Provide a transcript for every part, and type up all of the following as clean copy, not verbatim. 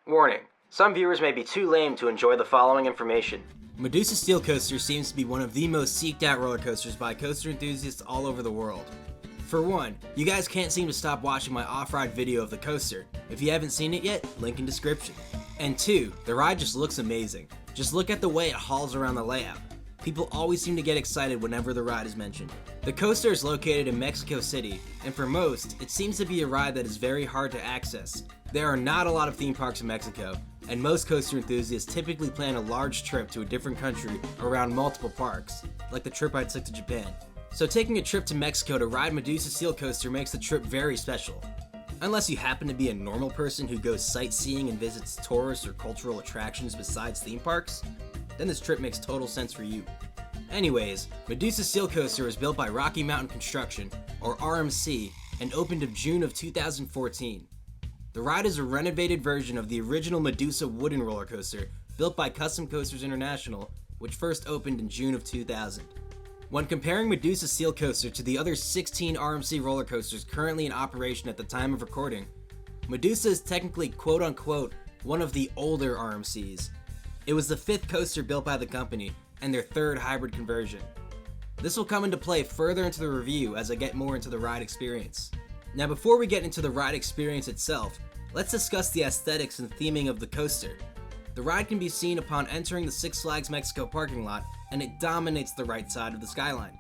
Warning, some viewers may be too lame to enjoy the following information. Medusa Steel Coaster seems to be one of the most seeked out roller coasters by coaster enthusiasts all over the world. For one, you guys can't seem to stop watching my off-ride video of the coaster. If you haven't seen it yet, link in description. And two, the ride just looks amazing. Just look at the way it hauls around the layout. People always seem to get excited whenever the ride is mentioned. The coaster is located in Mexico City, and for most, it seems to be a ride that is very hard to access. There are not a lot of theme parks in Mexico, and most coaster enthusiasts typically plan a large trip to a different country around multiple parks, like the trip I took to Japan. So taking a trip to Mexico to ride Medusa Steel Coaster makes the trip very special. Unless you happen to be a normal person who goes sightseeing and visits tourist or cultural attractions besides theme parks, then this trip makes total sense for you. Anyways, Medusa Steel Coaster was built by Rocky Mountain Construction, or RMC, and opened in June of 2014. The ride is a renovated version of the original Medusa wooden roller coaster built by Custom Coasters International, which first opened in June of 2000. When comparing Medusa Steel Coaster to the other 16 RMC roller coasters currently in operation at the time of recording, Medusa is technically quote-unquote one of the older RMCs. It was the 5th coaster built by the company, and their 3rd hybrid conversion. This will come into play further into the review as I get more into the ride experience. Now before we get into the ride experience itself, let's discuss the aesthetics and theming of the coaster. The ride can be seen upon entering the Six Flags Mexico parking lot, and it dominates the right side of the skyline.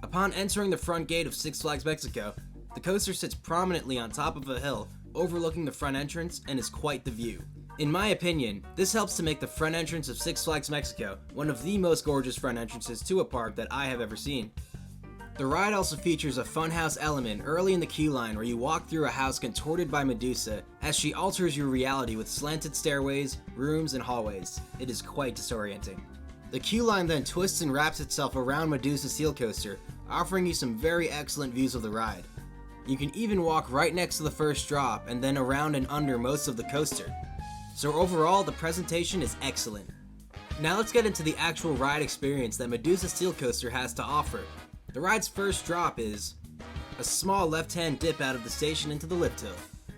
Upon entering the front gate of Six Flags Mexico, the coaster sits prominently on top of a hill overlooking the front entrance and is quite the view. In my opinion, this helps to make the front entrance of Six Flags Mexico one of the most gorgeous front entrances to a park that I have ever seen. The ride also features a funhouse element early in the queue line where you walk through a house contorted by Medusa as she alters your reality with slanted stairways, rooms, and hallways. It is quite disorienting. The queue line then twists and wraps itself around Medusa Steel Coaster, offering you some very excellent views of the ride. You can even walk right next to the first drop and then around and under most of the coaster. So overall, the presentation is excellent. Now let's get into the actual ride experience that Medusa Steel Coaster has to offer. The ride's first drop is a small left-hand dip out of the station into the lift hill.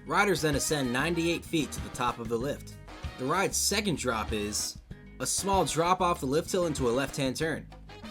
Riders then ascend 98 feet to the top of the lift. The ride's second drop is a small drop off the lift hill into a left-hand turn,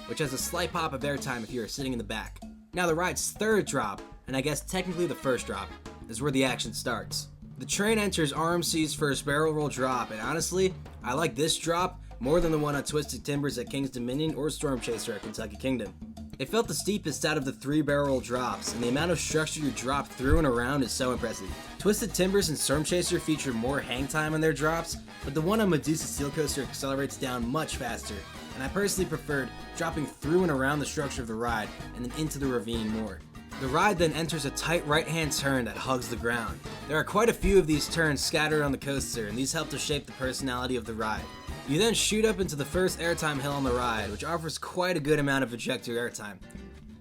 which has a slight pop of airtime if you are sitting in the back. Now the ride's third drop, and I guess technically the first drop, is where the action starts. The train enters RMC's first barrel roll drop, and honestly, I like this drop more than the one on Twisted Timbers at King's Dominion or Storm Chaser at Kentucky Kingdom. It felt the steepest out of the 3 barrel roll drops, and the amount of structure you drop through and around is so impressive. Twisted Timbers and Storm Chaser feature more hang time on their drops, but the one on Medusa Steel Coaster accelerates down much faster, and I personally preferred dropping through and around the structure of the ride and then into the ravine more. The ride then enters a tight right-hand turn that hugs the ground. There are quite a few of these turns scattered on the coaster, and these help to shape the personality of the ride. You then shoot up into the first airtime hill on the ride, which offers quite a good amount of ejector airtime.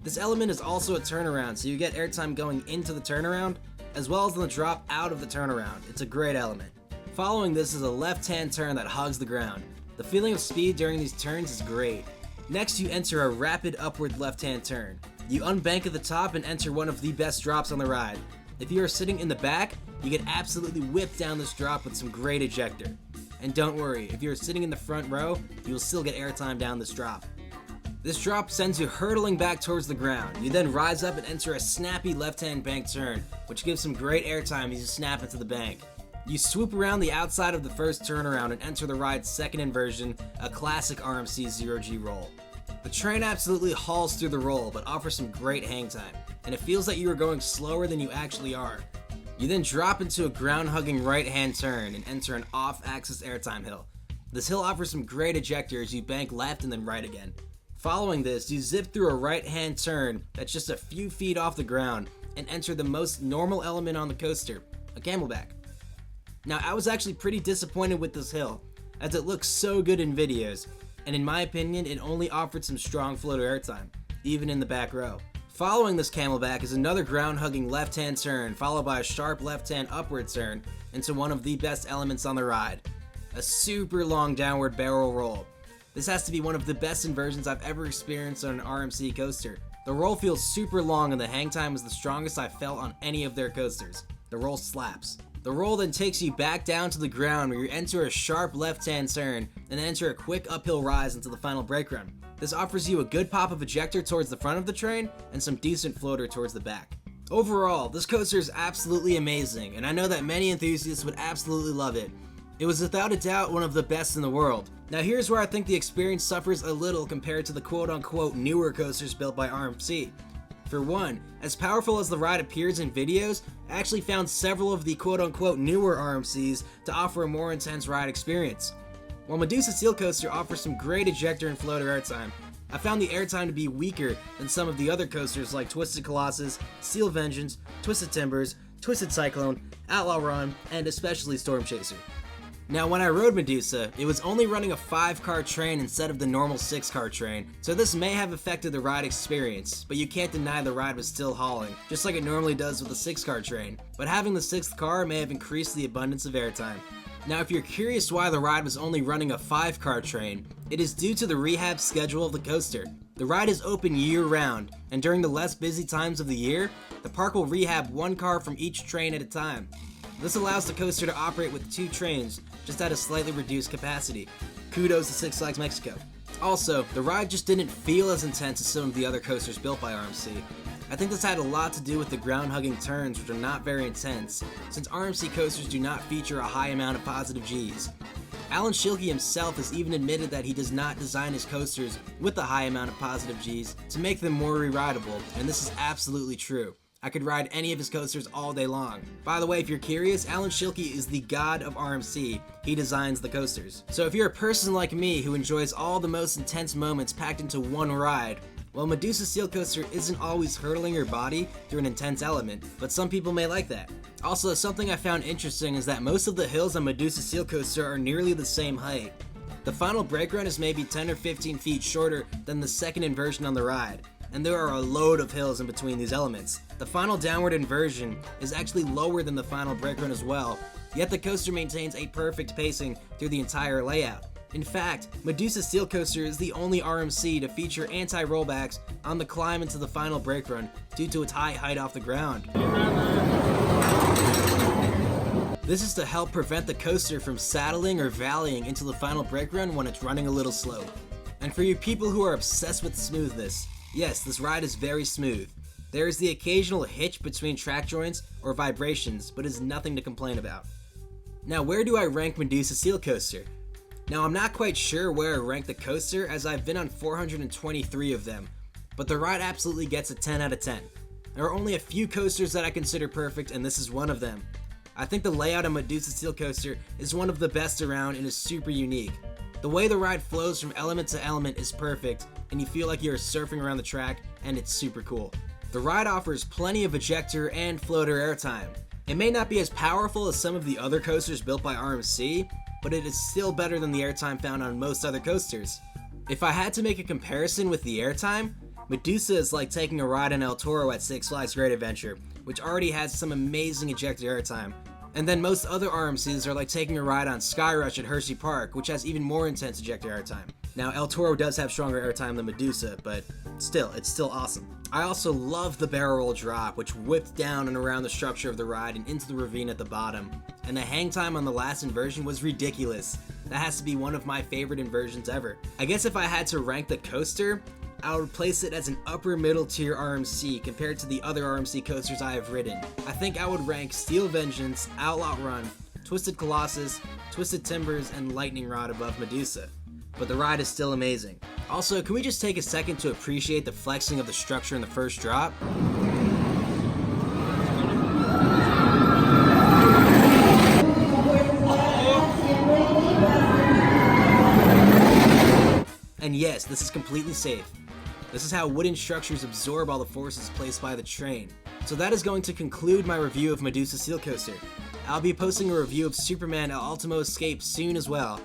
This element is also a turnaround, so you get airtime going into the turnaround, as well as on the drop out of the turnaround. It's a great element. Following this is a left-hand turn that hugs the ground. The feeling of speed during these turns is great. Next, you enter a rapid upward left-hand turn. You unbank at the top and enter one of the best drops on the ride. If you are sitting in the back, you get absolutely whipped down this drop with some great ejector. And don't worry, if you're sitting in the front row, you will still get airtime down this drop. This drop sends you hurtling back towards the ground. You then rise up and enter a snappy left-hand bank turn, which gives some great airtime as you snap into the bank. You swoop around the outside of the first turnaround and enter the ride's second inversion, a classic Rmc Zero-G Roll. The train absolutely hauls through the roll, but offers some great hang time, and it feels like you are going slower than you actually are. You then drop into a ground-hugging right-hand turn and enter an off-axis airtime hill. This hill offers some great ejector as you bank left and then right again. Following this, you zip through a right-hand turn that's just a few feet off the ground and enter the most normal element on the coaster, a camelback. Now, I was actually pretty disappointed with this hill, as it looks so good in videos, and in my opinion, it only offered some strong floater airtime, even in the back row. Following this camelback is another ground-hugging left-hand turn, followed by a sharp left-hand upward turn into one of the best elements on the ride, a super long downward barrel roll. This has to be one of the best inversions I've ever experienced on an RMC coaster. The roll feels super long and the hang time is the strongest I've felt on any of their coasters. The roll slaps. The The roll then takes you back down to the ground where you enter a sharp left-hand turn and enter a quick uphill rise into the final brake run. This offers you a good pop of ejector towards the front of the train and some decent floater towards the back. Overall, this coaster is absolutely amazing, and I know that many enthusiasts would absolutely love it. It was without a doubt one of the best in the world. Now here's where I think the experience suffers a little compared to the quote-unquote newer coasters built by RMC. For one, as powerful as the ride appears in videos, I actually found several of the quote-unquote newer RMCs to offer a more intense ride experience. While Medusa Steel Coaster offers some great ejector and floater airtime, I found the airtime to be weaker than some of the other coasters like Twisted Colossus, Steel Vengeance, Twisted Timbers, Twisted Cyclone, Outlaw Run, and especially Storm Chaser. Now when I rode Medusa, it was only running a 5-car train instead of the normal 6-car train, so this may have affected the ride experience, but you can't deny the ride was still hauling, just like it normally does with a 6-car train, but having the 6th car may have increased the abundance of airtime. Now if you're curious why the ride was only running a 5-car train, it is due to the rehab schedule of the coaster. The ride is open year-round, and during the less busy times of the year, the park will rehab 1 car from each train at a time. This allows the coaster to operate with 2 trains, just at a slightly reduced capacity. Kudos to Six Flags Mexico. Also, the ride just didn't feel as intense as some of the other coasters built by RMC. I think this had a lot to do with the ground-hugging turns, which are not very intense, since RMC coasters do not feature a high amount of positive Gs. Alan Schilke himself has even admitted that he does not design his coasters with a high amount of positive Gs to make them more re-rideable, and this is absolutely true. I could ride any of his coasters all day long. By the way, if you're curious, Alan Schilke is the god of RMC. He designs the coasters. So if you're a person like me who enjoys all the most intense moments packed into one ride, well, Medusa Steel Coaster isn't always hurtling your body through an intense element, but some people may like that. Also, something I found interesting is that most of the hills on Medusa Steel Coaster are nearly the same height. The final brake run is maybe 10 or 15 feet shorter than the second inversion on the ride, and there are a load of hills in between these elements. The final downward inversion is actually lower than the final brake run as well, yet the coaster maintains a perfect pacing through the entire layout. In fact, Medusa Steel Coaster is the only RMC to feature anti-rollbacks on the climb into the final brake run due to its high height off the ground. This is to help prevent the coaster from saddling or valleying into the final brake run when it's running a little slow. And for you people who are obsessed with smoothness, yes, this ride is very smooth. There is the occasional hitch between track joints or vibrations, but is nothing to complain about. Now, where do I rank Medusa Steel Coaster? Now, I'm not quite sure where I rank the coaster, as I've been on 423 of them, but the ride absolutely gets a 10 out of 10. There are only a few coasters that I consider perfect, and this is one of them. I think the layout of Medusa Steel Coaster is one of the best around and is super unique. The way the ride flows from element to element is perfect, and you feel like you're surfing around the track, and it's super cool. The ride offers plenty of ejector and floater airtime. It may not be as powerful as some of the other coasters built by RMC, but it is still better than the airtime found on most other coasters. If I had to make a comparison with the airtime, Medusa is like taking a ride on El Toro at Six Flags Great Adventure, which already has some amazing ejector airtime. And then most other RMCs are like taking a ride on Skyrush at Hershey Park, which has even more intense ejector airtime. Now, El Toro does have stronger airtime than Medusa, but still, it's still awesome. I also love the barrel roll drop, which whipped down and around the structure of the ride and into the ravine at the bottom. And the hang time on the last inversion was ridiculous. That has to be one of my favorite inversions ever. I guess if I had to rank the coaster, I would place it as an upper middle tier RMC compared to the other RMC coasters I have ridden. I think I would rank Steel Vengeance, Outlaw Run, Twisted Colossus, Twisted Timbers, and Lightning Rod above Medusa. But the ride is still amazing. Also, can we just take a second to appreciate the flexing of the structure in the first drop? And yes, this is completely safe. This is how wooden structures absorb all the forces placed by the train. So that is going to conclude my review of Medusa Steel Coaster. I'll be posting a review of Superman El Ultimo Escape soon as well.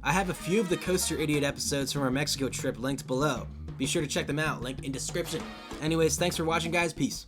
I have a few of the Coaster Idiot episodes from our Mexico trip linked below. Be sure to check them out, link in description. Anyways, thanks for watching guys, peace.